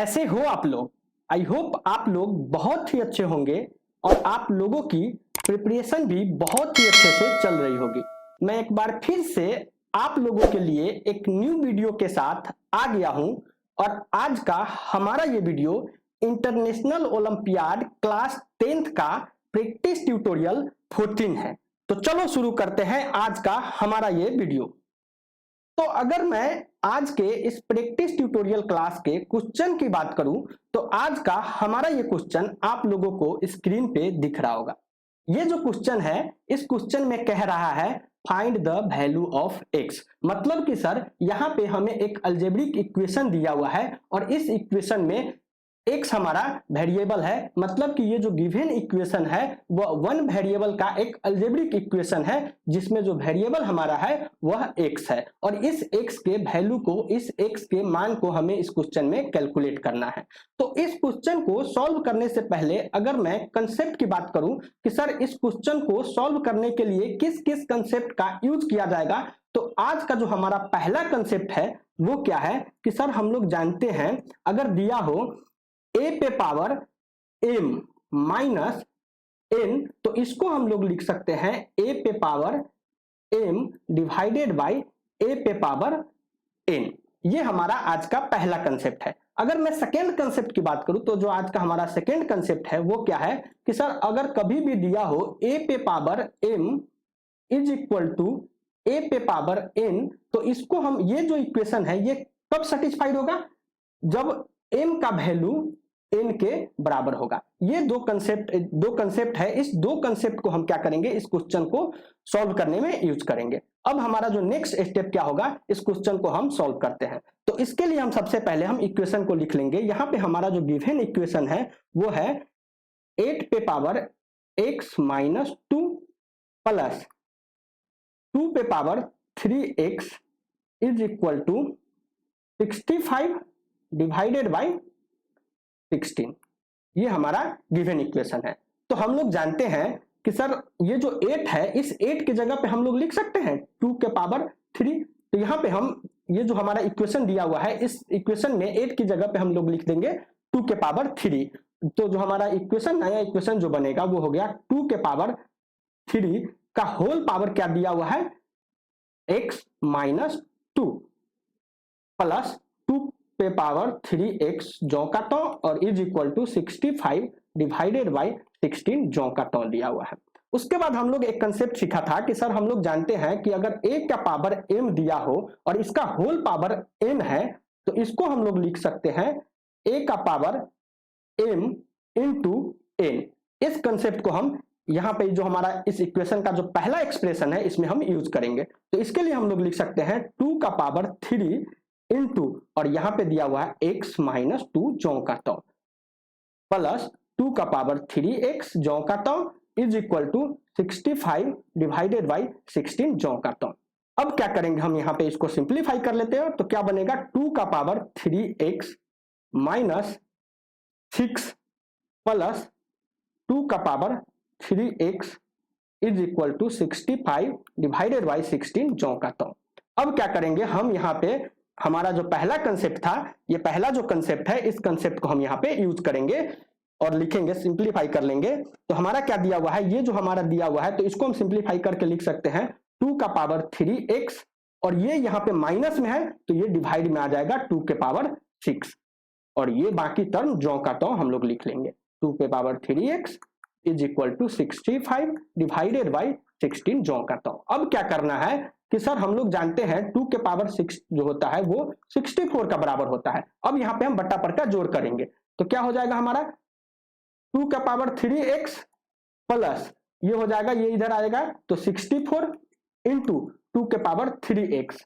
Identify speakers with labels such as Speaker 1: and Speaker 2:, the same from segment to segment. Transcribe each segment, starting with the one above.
Speaker 1: कैसे हो आप लोग। आई होप आप लोग बहुत ही अच्छे होंगे और आप लोगों की प्रिपरेशन भी बहुत ही अच्छे से चल रही होगी। मैं एक बार फिर से आप लोगों के लिए एक न्यू वीडियो के साथ आ गया हूं और आज का हमारा ये video international olympiad class 10th का प्रैक्टिस ट्यूटोरियल 14 है। तो चलो शुरू करते हैं आज का हमारा ये वीडियो। तो अगर मैं आज के इस प्रैक्टिस ट्यूटोरियल क्लास के क्वेश्चन की बात करूं तो आज का हमारा ये क्वेश्चन आप लोगों को स्क्रीन पे दिख रहा होगा। ये जो क्वेश्चन है इस क्वेश्चन में कह रहा है find the value of x। मतलब कि सर यहाँ पे हमें एक अलजेब्रिक इक्वेशन दिया हुआ है और इस इक्वेशन में x हमारा वेरिएबल है। मतलब कि ये जो गिवन इक्वेशन है वह वन वेरिएबल का एक अलजेब्रिक इक्वेशन है जिसमें जो वेरिएबल हमारा है वह x है और इस x के वैल्यू को, इस x के मान को हमें इस क्वेश्चन में कैलकुलेट करना है। तो इस क्वेश्चन को सॉल्व करने से पहले अगर मैं कंसेप्ट की बात करूं कि सर इस क्वेश्चन को सॉल्व करने के लिए किस किस कंसेप्ट का यूज किया जाएगा, तो आज का जो हमारा पहला कंसेप्ट है वो क्या है कि सर हम लोग जानते हैं अगर दिया हो a पे पावर m माइनस n तो इसको हम लोग लिख सकते हैं a पे power m divided by a पे पावर n। ये हमारा आज का पहला कंसेप्ट है। अगर मैं सेकेंड कंसेप्ट की बात करूं तो जो आज का हमारा सेकेंड कंसेप्ट है वो क्या है कि सर अगर कभी भी दिया हो a पे power m is equal to a पे पावर n तो इसको हम, ये जो इक्वेशन है ये कब सेटिस्फाइड होगा, जब m का वैल्यू n के बराबर होगा। ये दो कंसेप्ट है। इस दो कंसेप्ट को हम क्या करेंगे, इस क्वेश्चन को सॉल्व करने में यूज करेंगे। अब हमारा जो नेक्स्ट स्टेप क्या होगा, इस क्वेश्चन को हम सॉल्व करते हैं। तो इसके लिए हम सबसे पहले हम इक्वेशन को लिख लेंगे। यहाँ पे हमारा जो गिवन इक्वेशन है वो है 8 पे पावर x माइनस 2 प्लस 2 पे power 3x is equal to 65 divided by 16। ये हमारा गिवन इक्वेशन है। तो हम लोग जानते हैं कि सर ये जो 8 है इस 8 की जगह पे हम लोग लिख सकते हैं 2 के पावर 3। तो यहाँ पे हम, ये जो हमारा इक्वेशन दिया हुआ है इस इक्वेशन में 8 की जगह पे हम लोग लिख देंगे 2 के पावर 3। तो जो हमारा इक्वेशन, नया इक्वेशन जो बनेगा वो हो गया 2 के पावर 3 का होल पावर क्या दिया हुआ है x माइनस 2 प्लस 2 पे पावर 3x जौ का टॉ और is equal to 65 divided by 16 जौ का टॉ दिया हुआ है। उसके बाद हम लोग एक कंसेप्ट सीखा था कि सर हम लोग जानते हैं कि अगर a का पावर m दिया हो और इसका होल पावर n है तो इसको हम लोग लिख सकते हैं a का पावर m इंटू n। इस कंसेप्ट को हम यहाँ पे जो हमारा इस इक्वेशन का जो पहला एक्सप्रेशन है इसमें हम यूज करेंगे। तो इसके लिए हम लोग लिख सकते हैं 2 का पावर 3 इंटू और यहां पे दिया हुआ है x माइनस 2 जौ का टॉ प्लस 2 का पावर 3x जौ का टॉ is equal to 65 divided by 16 जौ का टॉ। अब क्या करेंगे हम, यहाँ पे इसको सिंप्लीफाई कर लेते हैं। तो क्या बनेगा 2 का पावर 3x माइनस 6 प्लस 2 का power 3x is equal to 65 divided by 16 जौ का टॉ। अब क्या करेंगे हम, यहाँ पे हमारा जो पहला कंसेप्ट था, ये पहला जो कंसेप्ट है इस कंसेप्ट को हम यहाँ पे यूज करेंगे और लिखेंगे, सिंप्लीफाई कर लेंगे। तो हमारा क्या दिया हुआ है, ये जो हमारा दिया हुआ है तो इसको हम सिंप्लीफाई करके लिख सकते हैं 2 का पावर 3x और ये यहाँ पे माइनस में है तो ये डिवाइड में आ जाएगा 2 के पावर 6 और ये बाकी टर्म जौ का टॉ हम लोग लिख लेंगे 2 पे power 3x is equal to 65 divided by 16 जौ का टॉ। अब क्या करना है कि सर हम लोग जानते हैं 2 के पावर 6 जो होता है वो 64 का बराबर होता है। अब यहाँ पे हम बट्टा पर का जोड़ करेंगे तो क्या हो जाएगा हमारा 2 का पावर 3x प्लस ये हो जाएगा, ये इधर आएगा तो 64 इंटू 2 के power 3x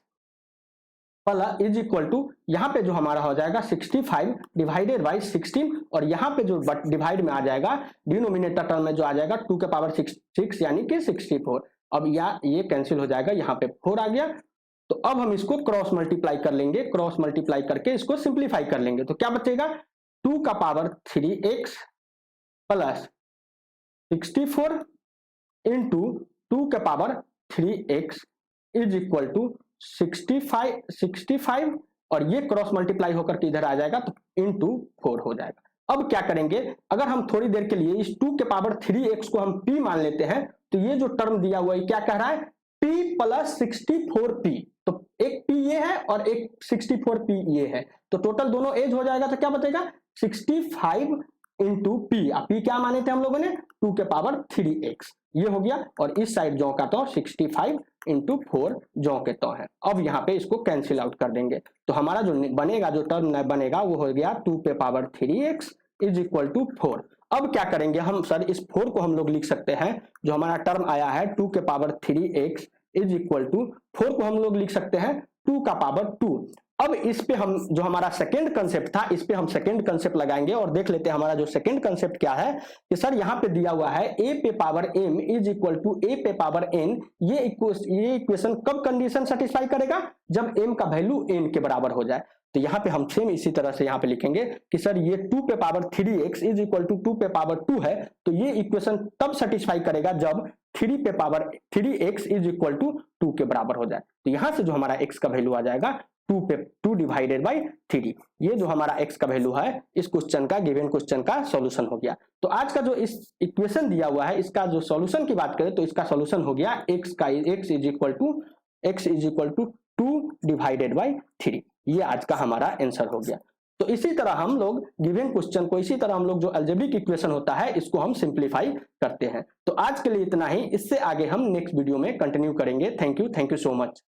Speaker 1: plus is equal to यहाँ पे जो हमारा हो जाएगा 65 डिवाइडेड बाई 16 और यहाँ पे जो डिवाइड में आ जाएगा डिनोमिनेटर टर्म में जो आ जाएगा 2 के पावर 6 यानी कि 64। अब ये कैंसिल हो जाएगा, यहाँ पे 4 आ गया। तो अब हम इसको क्रॉस मल्टीप्लाई कर लेंगे, क्रॉस मल्टीप्लाई करके इसको सिंप्लीफाई कर लेंगे तो क्या बचेगा 2 का पावर 3x प्लस 64 इंटू 2 के power 3x is equal to 65 और ये क्रॉस मल्टीप्लाई होकर के इधर आ जाएगा तो इंटू 4 हो जाएगा। अब क्या करेंगे, अगर हम थोड़ी देर के लिए इस 2 के पावर 3x को हम p मान लेते हैं तो ये जो टर्म दिया हुआ है क्या कह रहा है, p प्लस 64p। तो एक p ये है और एक 64p ये है, तो टोटल दोनों एज हो जाएगा तो क्या बचेगा 65 इंटू p। p क्या माने थे हम लोगों ने 2 के पावर 3x, ये हो गया। और इस साइड जो का तो 65 इंटू 4 जो के तो है। अब यहाँ पे इसको कैंसिल आउट कर देंगे तो हमारा जो बनेगा, जो टर्म बनेगा वो हो गया 2 पे power 3x is equal to 4। अब क्या करेंगे हम, सर इस 4 को हम लोग लिख सकते हैं, जो हमारा टर्म आया है 2 के power 3x is equal to 4 को हम लोग लिख सकते हैं 2 का पावर 2। अब इस पे हम जो हमारा सेकंड कंसेप्ट था, इस पे हम सेकंड कंसेप्ट लगाएंगे और देख लेते हैं हमारा जो सेकंड कंसेप्ट क्या है कि सर यहाँ पे दिया हुआ है a पे power m is equal to a पे पावर n। ये इक्वेशन कब कंडीशन सेटिस्फाई करेगा, जब m का वैल्यू n के बराबर हो जाए। तो यहाँ पे हम सेम इसी तरह से यहाँ पे लिखेंगे कि सर ये 2 पे power 3x is equal to 2 पे पावर 2 है, तो ये इक्वेशन तब सेटिस्फाई करेगा जब 3 पे power 3x is equal to 2 के बराबर हो जाए। तो यहाँ से जो हमारा x का वैल्यू आ जाएगा 2 डिवाइडेड बाई 3। ये जो हमारा x का वैल्यू है इस क्वेश्चन का, गिवन क्वेश्चन का सॉल्यूशन हो गया। तो आज का जो इस इक्वेशन दिया हुआ है इसका जो सॉल्यूशन की बात करें तो इसका सॉल्यूशन हो गया x is equal to 2 divided by 3। ये आज का हमारा आंसर हो गया। तो इसी तरह हम लोग गिवन क्वेश्चन को, इसी तरह हम लोग जो अलजेब्रिक इक्वेशन होता है इसको हम सिंप्लीफाई करते हैं। तो आज के लिए इतना ही, इससे आगे हम नेक्स्ट वीडियो में कंटिन्यू करेंगे। Thank you so much.